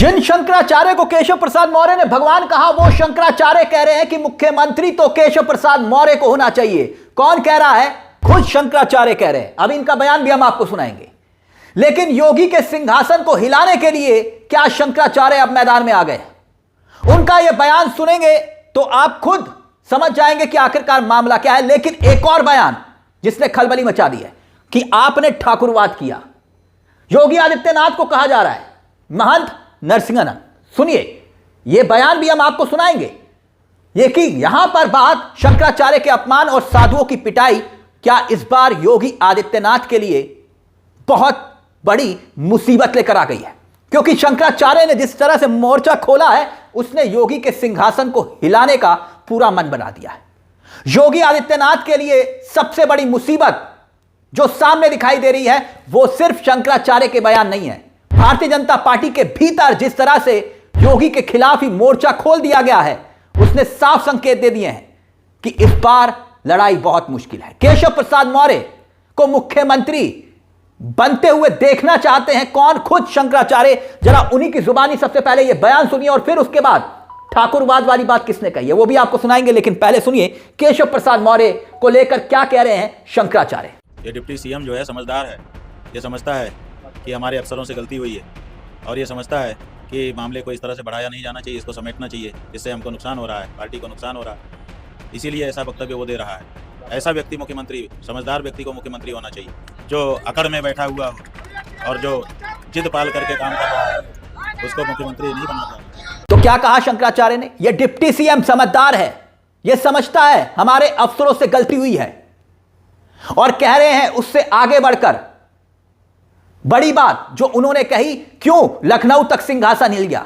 जिन शंकराचार्य को केशव प्रसाद मौर्य ने भगवान कहा, वो शंकराचार्य कह रहे हैं कि मुख्यमंत्री तो केशव प्रसाद मौर्य को होना चाहिए। कौन कह रहा है? खुद शंकराचार्य कह रहे हैं। अब इनका बयान भी हम आपको सुनाएंगे। लेकिन योगी के सिंहासन को हिलाने के लिए क्या शंकराचार्य अब मैदान में आ गए? उनका यह बयान सुनेंगे तो आप खुद समझ जाएंगे कि आखिरकार मामला क्या है। लेकिन एक और बयान जिसने खलबली मचा दी है कि आपने ठाकुरवाद किया। योगी आदित्यनाथ को कहा जा रहा है महंत नरसिंहानंद। सुनिए, यह बयान भी हम आपको सुनाएंगे। यह कि यहां पर बात शंकराचार्य के अपमान और साधुओं की पिटाई क्या इस बार योगी आदित्यनाथ के लिए बहुत बड़ी मुसीबत लेकर आ गई है? क्योंकि शंकराचार्य ने जिस तरह से मोर्चा खोला है, उसने योगी के सिंहासन को हिलाने का पूरा मन बना दिया है। योगी आदित्यनाथ के लिए सबसे बड़ी मुसीबत जो सामने दिखाई दे रही है, वो सिर्फ शंकराचार्य के बयान नहीं है। भारतीय जनता पार्टी के भीतर जिस तरह से योगी के खिलाफ ही मोर्चा खोल दिया गया है, उसने साफ संकेत दे दिए हैं कि इस बार लड़ाई बहुत मुश्किल है। केशव प्रसाद मौर्य को मुख्यमंत्री बनते हुए देखना चाहते हैं कौन? खुद शंकराचार्य। जरा उन्हीं की जुबानी सबसे पहले यह बयान सुनिए और फिर उसके बाद ठाकुरवाद वाली बात किसने कही है वो भी आपको सुनाएंगे। लेकिन पहले सुनिए केशव प्रसाद मौर्य को लेकर क्या कह रहे हैं शंकराचार्य। ये डिप्टी सीएम जो है समझदार है। ये समझता है कि हमारे अफसरों से गलती हुई है और ये समझता है कि मामले को इस तरह से बढ़ाया नहीं जाना चाहिए, इसको समेटना चाहिए। इससे हमको नुकसान हो रहा है, पार्टी को नुकसान हो रहा है, इसीलिए ऐसा वक्तव्य वो दे रहा है। ऐसा व्यक्ति मुख्यमंत्री, समझदार व्यक्ति को मुख्यमंत्री होना चाहिए, जो अकड़ में बैठा हुआ हो और जो जिद पाल करके काम कर रहा है, उसको मुख्यमंत्री नहीं बनना चाहिए। तो क्या कहा शंकराचार्य ने? यह डिप्टी सीएम समझदार है, यह समझता है हमारे अफसरों से गलती हुई है और कह रहे हैं उससे आगे बढ़कर बड़ी बात जो उन्होंने कही, क्यों लखनऊ तक सिंहासन हिल गया,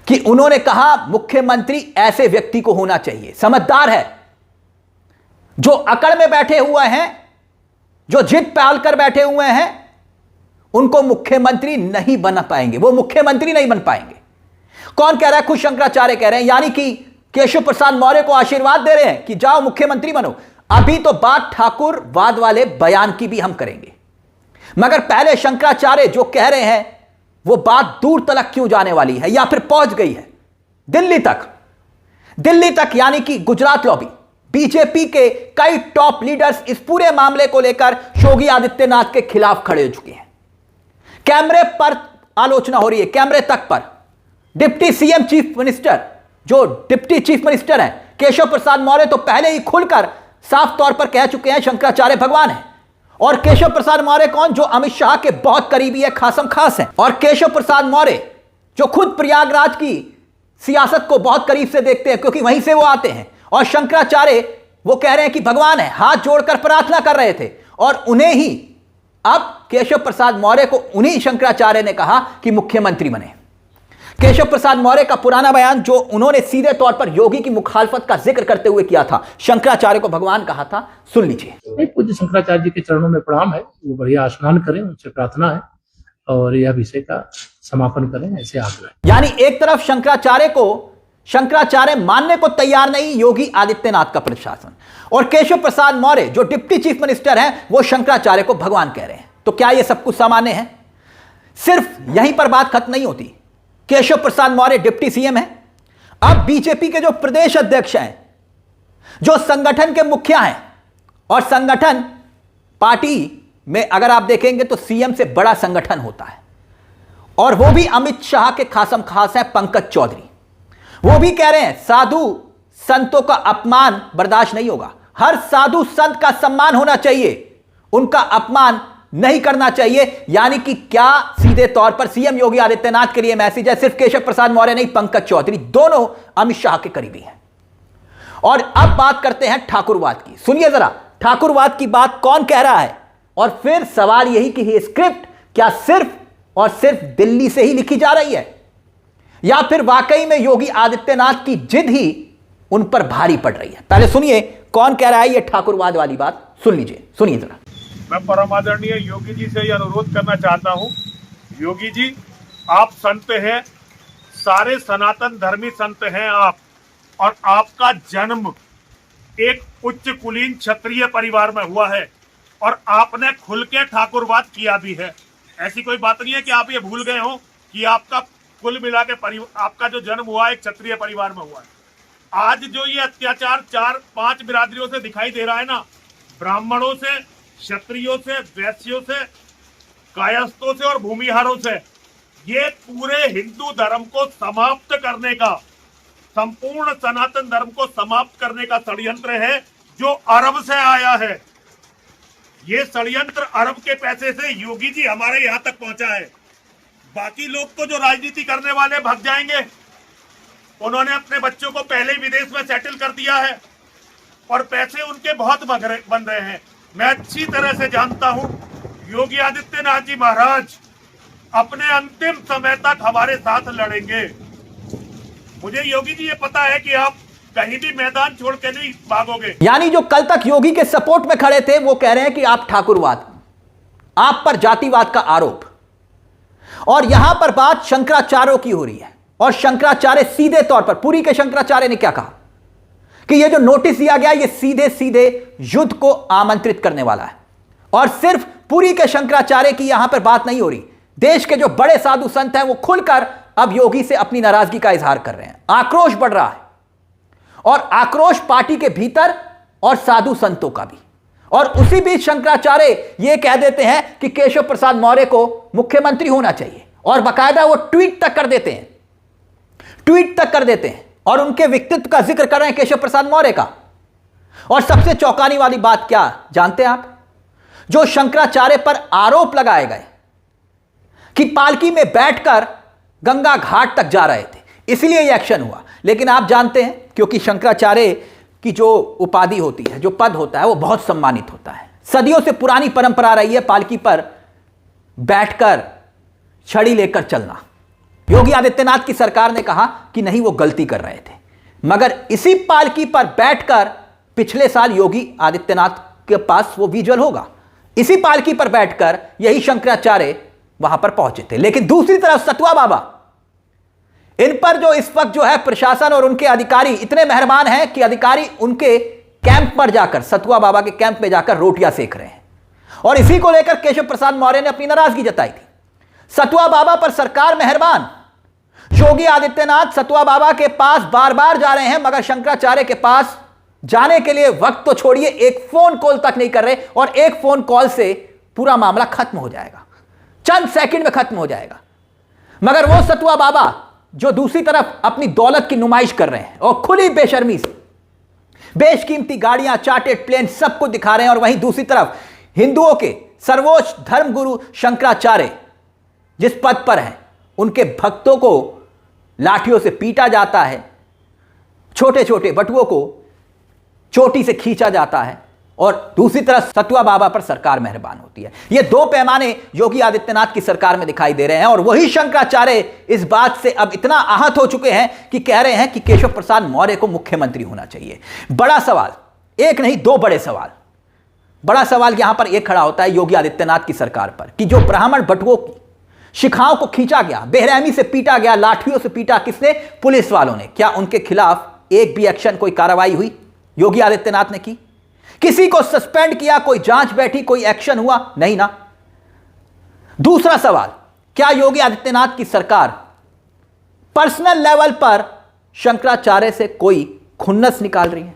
कि उन्होंने कहा मुख्यमंत्री ऐसे व्यक्ति को होना चाहिए। समझदार है, जो अकड़ में बैठे हुए हैं, जो जिद पाल कर बैठे हुए हैं, उनको मुख्यमंत्री नहीं बना पाएंगे, वो मुख्यमंत्री नहीं बन पाएंगे। कौन कह रहा है? खुद शंकराचार्य कह रहे हैं। यानी कि केशव प्रसाद मौर्य को आशीर्वाद दे रहे हैं कि जाओ मुख्यमंत्री बनो। अभी तो बात ठाकुरवाद वाले बयान की भी हम करेंगे, मगर पहले शंकराचार्य जो कह रहे हैं वो बात दूर तलक क्यों जाने वाली है, या फिर पहुंच गई है दिल्ली तक। यानी कि गुजरात लॉबी, बीजेपी के कई टॉप लीडर्स इस पूरे मामले को लेकर योगी आदित्यनाथ के खिलाफ खड़े हो चुके हैं। कैमरे पर आलोचना हो रही है, कैमरे तक पर। डिप्टी सीएम चीफ मिनिस्टर, जो डिप्टी चीफ मिनिस्टर हैं केशव प्रसाद मौर्य, तो पहले ही खुलकर साफ तौर पर कह चुके हैं शंकराचार्य भगवान है। और केशव प्रसाद मौर्य कौन? जो अमित शाह के बहुत करीबी है, खासम खास है। और केशव प्रसाद मौर्य जो खुद प्रयागराज की सियासत को बहुत करीब से देखते हैं, क्योंकि वहीं से वो आते हैं। और शंकराचार्य वो कह रहे हैं कि भगवान है, हाथ जोड़कर प्रार्थना कर रहे थे। और उन्हें ही अब केशव प्रसाद मौर्य को उन्हीं शंकराचार्य ने कहा कि मुख्यमंत्री बने। केशव प्रसाद मौर्य का पुराना बयान जो उन्होंने सीधे तौर पर योगी की मुखालफत का जिक्र करते हुए किया था, शंकराचार्य को भगवान कहा था, सुन लीजिए। पूज्य शंकराचार्य जी के चरणों में प्रणाम है, वो बढ़िया स्नान करें, उनसे प्रार्थना है और यह विषय का समापन करें, ऐसे आग्रह। यानी एक तरफ शंकराचार्य मानने को तैयार नहीं योगी आदित्यनाथ का प्रशासन, और केशव प्रसाद मौर्य जो डिप्टी चीफ मिनिस्टर हैं वो शंकराचार्य को भगवान कह रहे हैं। तो क्या यह सब कुछ सामान्य है? सिर्फ यहीं पर बात खत्म नहीं होती। केशव प्रसाद मौर्य डिप्टी सीएम है, अब बीजेपी के जो प्रदेश अध्यक्ष हैं, जो संगठन के मुखिया हैं, और संगठन पार्टी में अगर आप देखेंगे तो सीएम से बड़ा संगठन होता है, और वो भी अमित शाह के खासम खास हैं पंकज चौधरी। वो भी कह रहे हैं साधु संतों का अपमान बर्दाश्त नहीं होगा, हर साधु संत का सम्मान होना चाहिए, उनका अपमान नहीं करना चाहिए। यानी कि क्या सीधे तौर पर सीएम योगी आदित्यनाथ के लिए मैसेज है? सिर्फ केशव प्रसाद मौर्य नहीं, पंकज चौधरी दोनों अमित शाह के करीबी हैं। और अब बात करते हैं ठाकुरवाद की। सुनिए जरा, ठाकुरवाद की बात कौन कह रहा है? और फिर सवाल यही कि ये स्क्रिप्ट क्या सिर्फ और सिर्फ दिल्ली से ही लिखी जा रही है, या फिर वाकई में योगी आदित्यनाथ की जिद ही उन पर भारी पड़ रही है? पहले सुनिए कौन कह रहा है ये ठाकुरवाद वाली बात, सुन लीजिए, सुनिए जरा। मैं परम आदरणीय योगी जी से यह अनुरोध करना चाहता हूं, योगी जी आप संत हैं, सारे सनातन धर्मी संत हैं आप, और आपका जन्म एक उच्च कुलीन क्षत्रिय परिवार में हुआ है और आपने खुल के ठाकुरवाद किया भी है। ऐसी कोई बात नहीं है कि आप ये भूल गए हो कि आपका कुल मिला के आपका जो जन्म हुआ है एक क्षत्रिय परिवार में हुआ है। आज जो ये अत्याचार 4-5 बिरादरियों से दिखाई दे रहा है ना, ब्राह्मणों से, क्षत्रियों से, वैश्यों से, कायस्थों से और भूमिहारों से, ये पूरे हिंदू धर्म को समाप्त करने का, संपूर्ण सनातन धर्म को समाप्त करने का षड्यंत्र है जो अरब से आया है। ये षड्यंत्र अरब के पैसे से योगी जी हमारे यहाँ तक पहुंचा है। बाकी लोग तो जो राजनीति करने वाले भाग जाएंगे, उन्होंने अपने बच्चों को पहले ही विदेश में सेटल कर दिया है और पैसे उनके बहुत बन रहे हैं। मैं अच्छी तरह से जानता हूं योगी आदित्यनाथ जी महाराज अपने अंतिम समय तक हमारे साथ लड़ेंगे। मुझे योगी जी ये पता है कि आप कहीं भी मैदान छोड़ के नहीं भागोगे। यानी जो कल तक योगी के सपोर्ट में खड़े थे वो कह रहे हैं कि आप ठाकुरवाद, आप पर जातिवाद का आरोप, और यहां पर बात शंकराचार्यों की हो रही है। और शंकराचार्य सीधे तौर पर, पुरी के शंकराचार्य ने क्या कहा कि यह जो नोटिस दिया गया ये सीधे सीधे युद्ध को आमंत्रित करने वाला है। और सिर्फ पुरी के शंकराचार्य की यहां पर बात नहीं हो रही, देश के जो बड़े साधु संत हैं वो खुलकर अब योगी से अपनी नाराजगी का इजहार कर रहे हैं। आक्रोश बढ़ रहा है, और आक्रोश पार्टी के भीतर और साधु संतों का भी। और उसी बीच शंकराचार्य ये कह देते हैं कि केशव प्रसाद मौर्य को मुख्यमंत्री होना चाहिए, और बाकायदा वो ट्वीट तक कर देते हैं, और उनके व्यक्तित्व का जिक्र कर रहे हैं केशव प्रसाद मौर्य का। और सबसे चौंकाने वाली बात क्या जानते हैं आप? जो शंकराचार्य पर आरोप लगाए गए कि पालकी में बैठकर गंगा घाट तक जा रहे थे, इसलिए यह एक्शन हुआ। लेकिन आप जानते हैं, क्योंकि शंकराचार्य की जो उपाधि होती है, जो पद होता है, वो बहुत सम्मानित होता है। सदियों से पुरानी परंपरा रही है पालकी पर बैठकर छड़ी लेकर चलना। योगी आदित्यनाथ की सरकार ने कहा कि नहीं, वो गलती कर रहे थे, मगर इसी पालकी पर बैठकर पिछले साल योगी आदित्यनाथ के पास वो विजुअल होगा, इसी पालकी पर बैठकर यही शंकराचार्य वहां पर पहुंचे थे। लेकिन दूसरी तरफ सतुआ बाबा, इन पर जो इस वक्त जो है प्रशासन और उनके अधिकारी इतने मेहरबान हैं कि अधिकारी उनके कैंप पर जाकर, सतुआ बाबा के कैंप में जाकर रोटियां सेक रहे हैं। और इसी को लेकर केशव प्रसाद मौर्य ने अपनी नाराजगी जताई थी। सतुआ बाबा पर सरकार मेहरबान, योगी आदित्यनाथ सतुआ बाबा के पास बार बार जा रहे हैं, मगर शंकराचार्य के पास जाने के लिए वक्त तो छोड़िए, एक फोन कॉल तक नहीं कर रहे। और एक फोन कॉल से पूरा मामला खत्म हो जाएगा, चंद सेकंड में खत्म हो जाएगा। मगर वो सतुआ बाबा जो दूसरी तरफ अपनी दौलत की नुमाइश कर रहे हैं और खुली बेशर्मी से बेशकीमती गाड़ियां, चार्टेड प्लेन, सब कुछ दिखा रहे हैं, और वहीं दूसरी तरफ हिंदुओं के सर्वोच्च धर्मगुरु शंकराचार्य जिस पद पर हैं, उनके भक्तों को लाठियों से पीटा जाता है, छोटे छोटे बटुओं को चोटी से खींचा जाता है, और दूसरी तरफ सतुआ बाबा पर सरकार मेहरबान होती है। ये दो पैमाने योगी आदित्यनाथ की सरकार में दिखाई दे रहे हैं। और वही शंकराचार्य इस बात से अब इतना आहत हो चुके हैं कि कह रहे हैं कि केशव प्रसाद मौर्य को मुख्यमंत्री होना चाहिए। बड़ा सवाल, एक नहीं दो बड़े सवाल। बड़ा सवाल यहां पर एक खड़ा होता है योगी आदित्यनाथ की सरकार पर कि जो ब्राह्मण बटुओं की शिखाओं को खींचा गया, बेरहमी से पीटा गया, लाठियों से पीटा, किसने? पुलिस वालों ने। क्या उनके खिलाफ एक भी एक्शन, कोई कार्रवाई हुई? योगी आदित्यनाथ ने की? किसी को सस्पेंड किया? कोई जांच बैठी? कोई एक्शन हुआ? नहीं ना। दूसरा सवाल, क्या योगी आदित्यनाथ की सरकार पर्सनल लेवल पर शंकराचार्य से कोई खुन्नस निकाल रही है?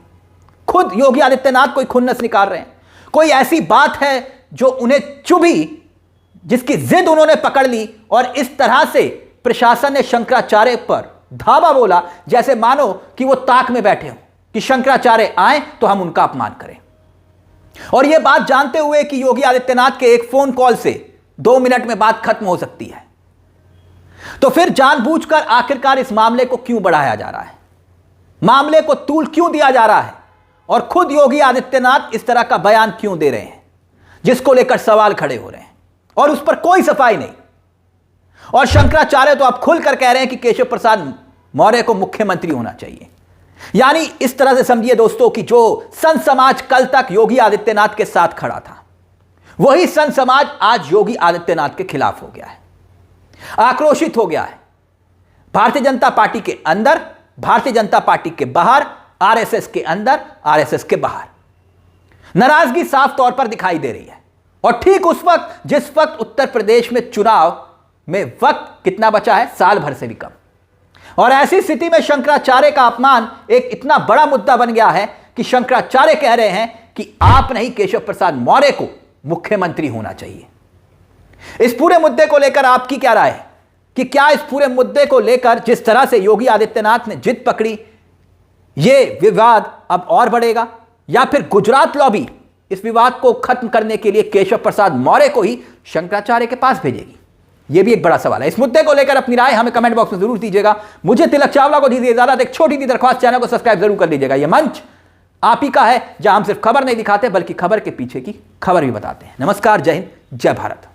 खुद योगी आदित्यनाथ कोई खुन्नस निकाल रहे हैं? कोई ऐसी बात है जो उन्हें चुभी, जिसकी जिद उन्होंने पकड़ ली, और इस तरह से प्रशासन ने शंकराचार्य पर धावा बोला जैसे मानो कि वो ताक में बैठे हों कि शंकराचार्य आए तो हम उनका अपमान करें। और यह बात जानते हुए कि योगी आदित्यनाथ के एक फोन कॉल से 2 मिनट में बात खत्म हो सकती है, तो फिर जानबूझकर आखिरकार इस मामले को क्यों बढ़ाया जा रहा है? मामले को तूल क्यों दिया जा रहा है? और खुद योगी आदित्यनाथ इस तरह का बयान क्यों दे रहे हैं, जिसको लेकर सवाल खड़े हो रहे हैं और उस पर कोई सफाई नहीं? और शंकराचार्य तो अब खुलकर कह रहे हैं कि केशव प्रसाद मौर्य को मुख्यमंत्री होना चाहिए। यानी इस तरह से समझिए दोस्तों कि जो संत समाज कल तक योगी आदित्यनाथ के साथ खड़ा था, वही संत समाज आज योगी आदित्यनाथ के खिलाफ हो गया है, आक्रोशित हो गया है। भारतीय जनता पार्टी के अंदर, भारतीय जनता पार्टी के बाहर, आरएसएस के अंदर, आरएसएस के बाहर नाराजगी साफ तौर पर दिखाई दे रही है। और ठीक उस वक्त जिस वक्त उत्तर प्रदेश में चुनाव में वक्त कितना बचा है? साल भर से भी कम। और ऐसी स्थिति में शंकराचार्य का अपमान एक इतना बड़ा मुद्दा बन गया है कि शंकराचार्य कह रहे हैं कि आप नहीं, केशव प्रसाद मौर्य को मुख्यमंत्री होना चाहिए। इस पूरे मुद्दे को लेकर आपकी क्या राय है कि क्या इस पूरे मुद्दे को लेकर जिस तरह से योगी आदित्यनाथ ने जिद पकड़ी, यह विवाद अब और बढ़ेगा या फिर गुजरात लॉबी इस विवाद को खत्म करने के लिए केशव प्रसाद मौर्य को ही शंकराचार्य के पास भेजेगी? यह भी एक बड़ा सवाल है। इस मुद्दे को लेकर अपनी राय हमें कमेंट बॉक्स में जरूर दीजिएगा। मुझे तिलक चावला को दीजिए इजाजत। एक छोटी सी दरख्वास्त, चैनल को सब्सक्राइब जरूर कर लीजिएगा। यह मंच आप ही का है जहां हम सिर्फ खबर नहीं दिखाते बल्कि खबर के पीछे की खबर भी बताते हैं। नमस्कार, जय हिंद, जय भारत।